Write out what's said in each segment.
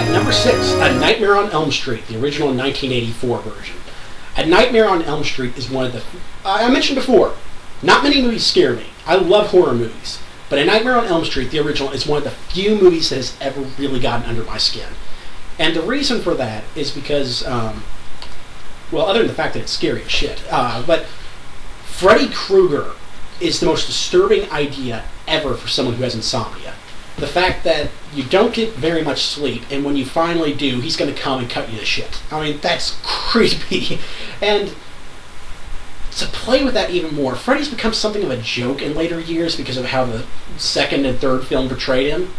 At number 6, A Nightmare on Elm Street, the original 1984 version. A Nightmare on Elm Street is one of the... I mentioned before, not many movies scare me. I love horror movies. But A Nightmare on Elm Street, the original, is one of the few movies that has ever really gotten under my skin. And the reason for that is because, well, other than the fact that it's scary as shit, but Freddy Krueger is the most disturbing idea ever for someone who has insomnia. The fact that you don't get very much sleep, and when you finally do, he's going to come and cut you to shit. I mean, that's creepy. And to play with that even more, Freddy's become something of a joke in later years because of how the second and third film portrayed him.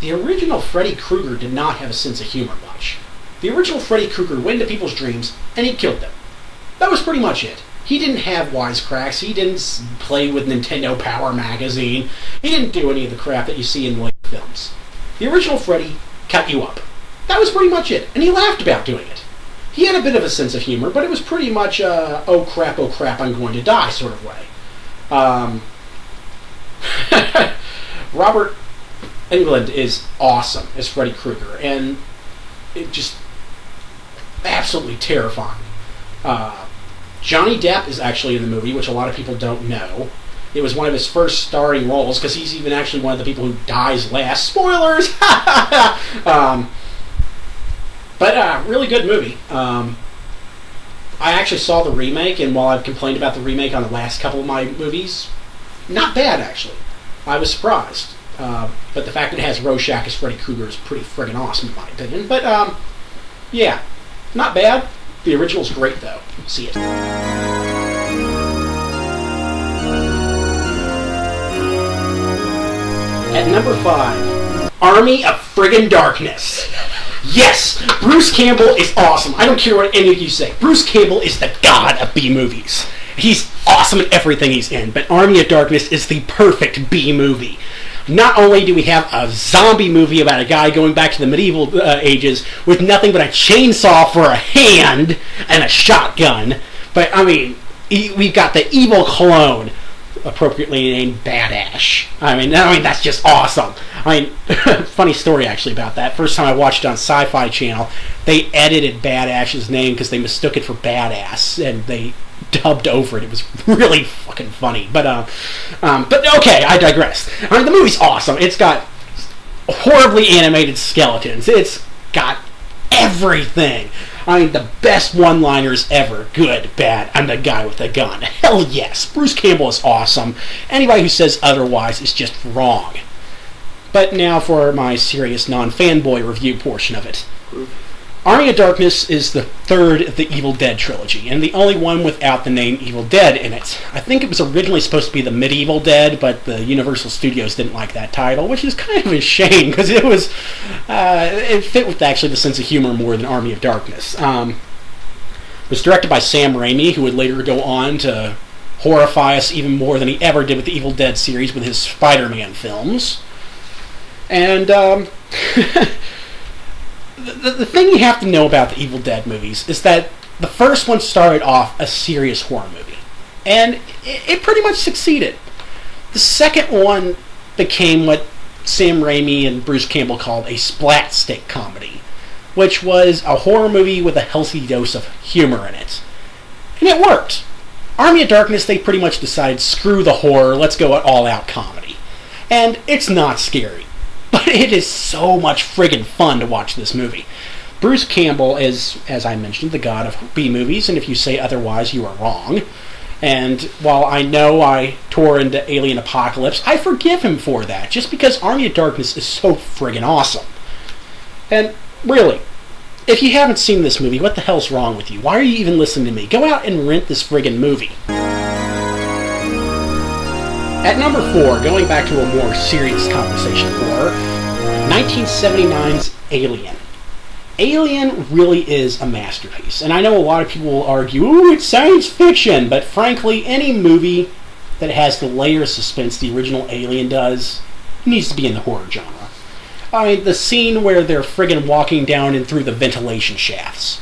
The original Freddy Krueger did not have a sense of humor much. The original Freddy Krueger went into people's dreams, and he killed them. That was pretty much it. He didn't have wisecracks. He didn't play with Nintendo Power Magazine. He didn't do any of the crap that you see in the later films. The original Freddy cut you up. That was pretty much it, and he laughed about doing it. He had a bit of a sense of humor, but it was pretty much a, oh crap, I'm going to die sort of way. Robert Englund is awesome as Freddy Krueger, and it just absolutely terrifying. Johnny Depp is actually in the movie, which a lot of people don't know. It was one of his first starring roles, because he's even actually one of the people who dies last. Spoilers! But really good movie. I actually saw the remake, and while I've complained about the remake on the last couple of my movies, not bad, actually. I was surprised. But the fact that it has Rorschach as Freddy Krueger is pretty friggin' awesome, in my opinion. But, yeah, not bad. The original's great, though. See it. At number 5, Army of Friggin' Darkness. Yes! Bruce Campbell is awesome. I don't care what any of you say. Bruce Campbell is the god of B-movies. He's awesome in everything he's in, but Army of Darkness is the perfect B-movie. Not only do we have a zombie movie about a guy going back to the medieval ages with nothing but a chainsaw for a hand and a shotgun, but, I mean, we've got the evil clone, appropriately named Badass. I mean, that's just awesome. I mean, funny story, actually, about that. First time I watched it on Sci-Fi Channel, they edited Badass's name because they mistook it for Badass, and they dubbed over it. It was really fucking funny. But okay, I digress. I mean, the movie's awesome. It's got horribly animated skeletons. It's got everything. I mean, the best one-liners ever. Good, bad, I'm the guy with the gun. Hell yes. Bruce Campbell is awesome. Anybody who says otherwise is just wrong. But now for my serious non-fanboy review portion of it. Army of Darkness is the third of the Evil Dead trilogy, and the only one without the name Evil Dead in it. I think it was originally supposed to be the Medieval Dead, but the Universal Studios didn't like that title, which is kind of a shame, because it was, it fit with actually the sense of humor more than Army of Darkness. It was directed by Sam Raimi, who would later go on to horrify us even more than he ever did with the Evil Dead series with his Spider-Man films. And, The thing you have to know about the Evil Dead movies is that the first one started off a serious horror movie, and it pretty much succeeded. The second one became what Sam Raimi and Bruce Campbell called a splat-stick comedy, which was a horror movie with a healthy dose of humor in it. And it worked. Army of Darkness, they pretty much decided, screw the horror, let's go all-out comedy. And it's not scary. But it is so much friggin' fun to watch this movie. Bruce Campbell is, as I mentioned, the god of B-movies, and if you say otherwise, you are wrong. And while I know I tore into Alien Apocalypse, I forgive him for that, just because Army of Darkness is so friggin' awesome. And, really, if you haven't seen this movie, what the hell's wrong with you? Why are you even listening to me? Go out and rent this friggin' movie. At number 4, going back to a more serious conversation horror, 1979's Alien. Alien really is a masterpiece, and I know a lot of people will argue, ooh, it's science fiction, but frankly, any movie that has the layer of suspense the original Alien does needs to be in the horror genre. I mean, the scene where they're friggin' walking down and through the ventilation shafts.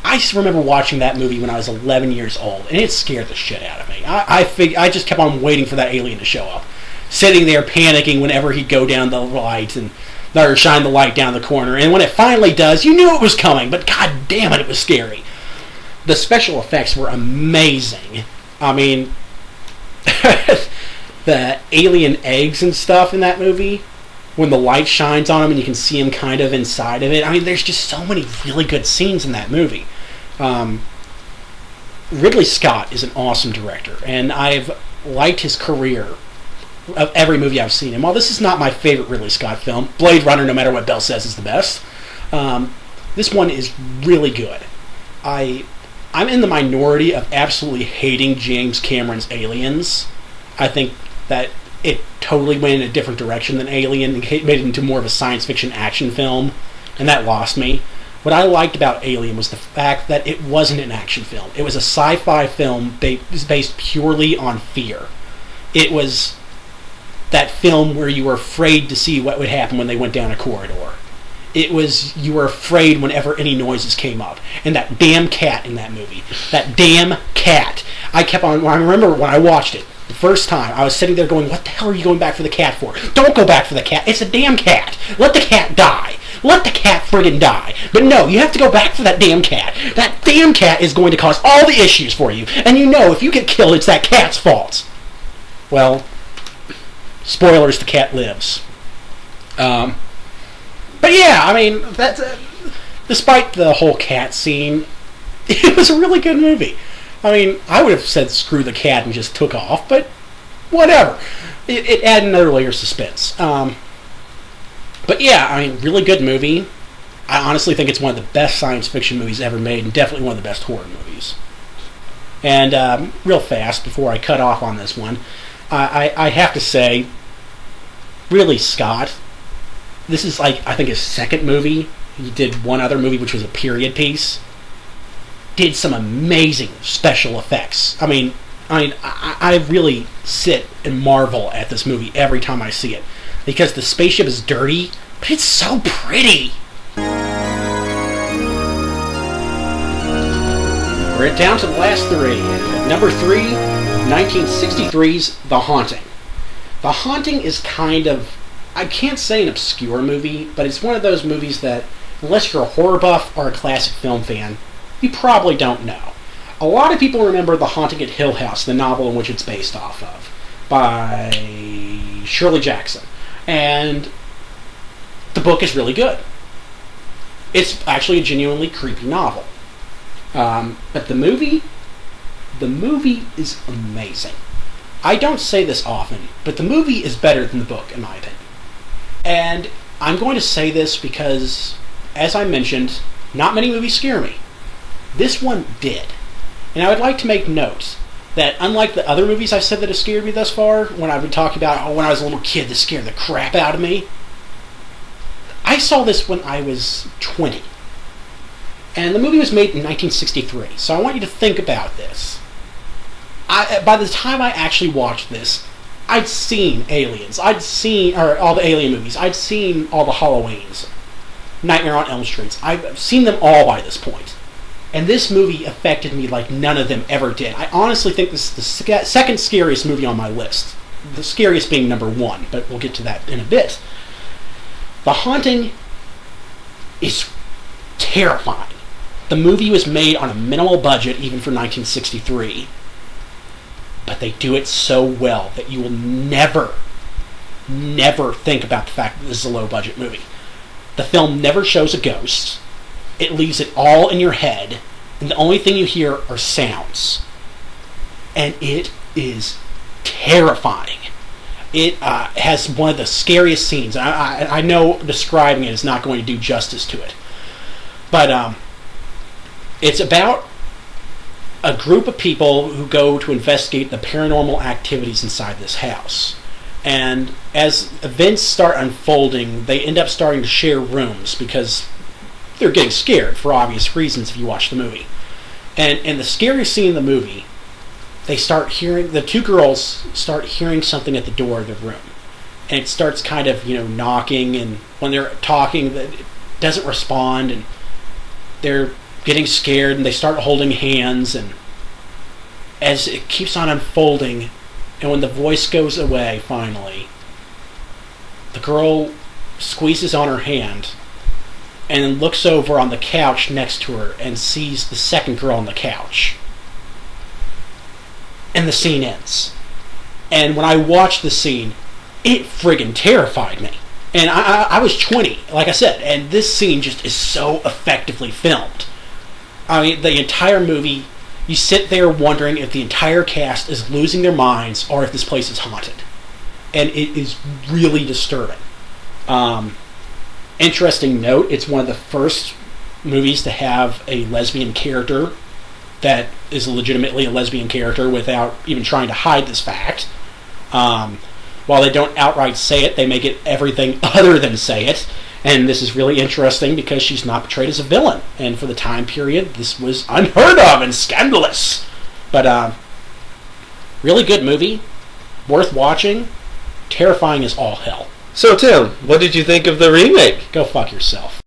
I just remember watching that movie when I was 11 years old, and it scared the shit out of me. I just kept on waiting for that alien to show up. Sitting there panicking whenever he'd go down the light, and or shine the light down the corner. And when it finally does, you knew it was coming, but god damn it was scary. The special effects were amazing. I mean, the alien eggs and stuff in that movie, when the light shines on them and you can see them kind of inside of it. I mean, there's just so many really good scenes in that movie. Ridley Scott is an awesome director, and I've liked his career of every movie I've seen. And while this is not my favorite Ridley Scott film, Blade Runner, no matter what Bell says, is the best. This one is really good. I'm in the minority of absolutely hating James Cameron's Aliens. I think that it totally went in a different direction than Alien and made it into more of a science fiction action film, and that lost me. What I liked about Alien was the fact that it wasn't an action film. It was a sci-fi film based purely on fear. It was that film where you were afraid to see what would happen when they went down a corridor. It was, you were afraid whenever any noises came up. And that damn cat in that movie. That damn cat. I remember when I watched it the first time, I was sitting there going, what the hell are you going back for the cat for? Don't go back for the cat. It's a damn cat. Let the cat die. Let the cat friggin' die. But no, you have to go back for that damn cat. That damn cat is going to cause all the issues for you. And you know, if you get killed, it's that cat's fault. Well, spoilers, the cat lives. But yeah, I mean, that's despite the whole cat scene, it was a really good movie. I mean, I would have said screw the cat and just took off, but whatever. It added another layer of suspense. But yeah, I mean, really good movie. I honestly think it's one of the best science fiction movies ever made, and definitely one of the best horror movies. And real fast, before I cut off on this one, I have to say, Ridley Scott, this is like, I think, his second movie. He did one other movie, which was a period piece. Did some amazing special effects. I mean, I really sit and marvel at this movie every time I see it. Because the spaceship is dirty, but it's so pretty. We're down to the last three. Number 3, 1963's The Haunting. The Haunting is kind of, I can't say an obscure movie, but it's one of those movies that, unless you're a horror buff or a classic film fan, you probably don't know. A lot of people remember The Haunting at Hill House, the novel in which it's based off of, by Shirley Jackson. And the book is really good. It's actually a genuinely creepy novel. But the movie is amazing. I don't say this often, but the movie is better than the book, in my opinion. And I'm going to say this because, as I mentioned, not many movies scare me. This one did. And I would like to make note that unlike the other movies I've said that have scared me thus far, when I've been talking about when I was a little kid that scared the crap out of me, I saw this when I was 20. And the movie was made in 1963, so I want you to think about this. By the time I actually watched this, I'd seen Aliens. I'd seen all the Alien movies. I'd seen all the Halloweens, Nightmare on Elm Street. I've seen them all by this point. And this movie affected me like none of them ever did. I honestly think this is the second scariest movie on my list. The scariest being number 1, but we'll get to that in a bit. The Haunting is terrifying. The movie was made on a minimal budget, even for 1963. But they do it so well that you will never think about the fact that this is a low-budget movie. The film never shows a ghost. It leaves it all in your head, and the only thing you hear are sounds. And it is terrifying. It has one of the scariest scenes. I know describing it is not going to do justice to it. But it's about a group of people who go to investigate the paranormal activities inside this house. And as events start unfolding, they end up starting to share rooms because they're getting scared for obvious reasons if you watch the movie. And the scariest scene in the movie, the two girls start hearing something at the door of the room. And it starts kind of, knocking, and when they're talking, it doesn't respond, and they're getting scared, and they start holding hands, and as it keeps on unfolding, and when the voice goes away, finally, the girl squeezes on her hand, and then looks over on the couch next to her and sees the second girl on the couch. And the scene ends. And when I watched the scene, it friggin' terrified me. And I was 20, like I said, and this scene just is so effectively filmed. I mean, the entire movie, you sit there wondering if the entire cast is losing their minds or if this place is haunted. And it is really disturbing. Interesting note, it's one of the first movies to have a lesbian character that is legitimately a lesbian character without even trying to hide this fact. While they don't outright say it, they make it everything other than say it. And this is really interesting because she's not portrayed as a villain. And for the time period, this was unheard of and scandalous. But, really good movie. Worth watching. Terrifying as all hell. So, Tim, what did you think of the remake? Go fuck yourself.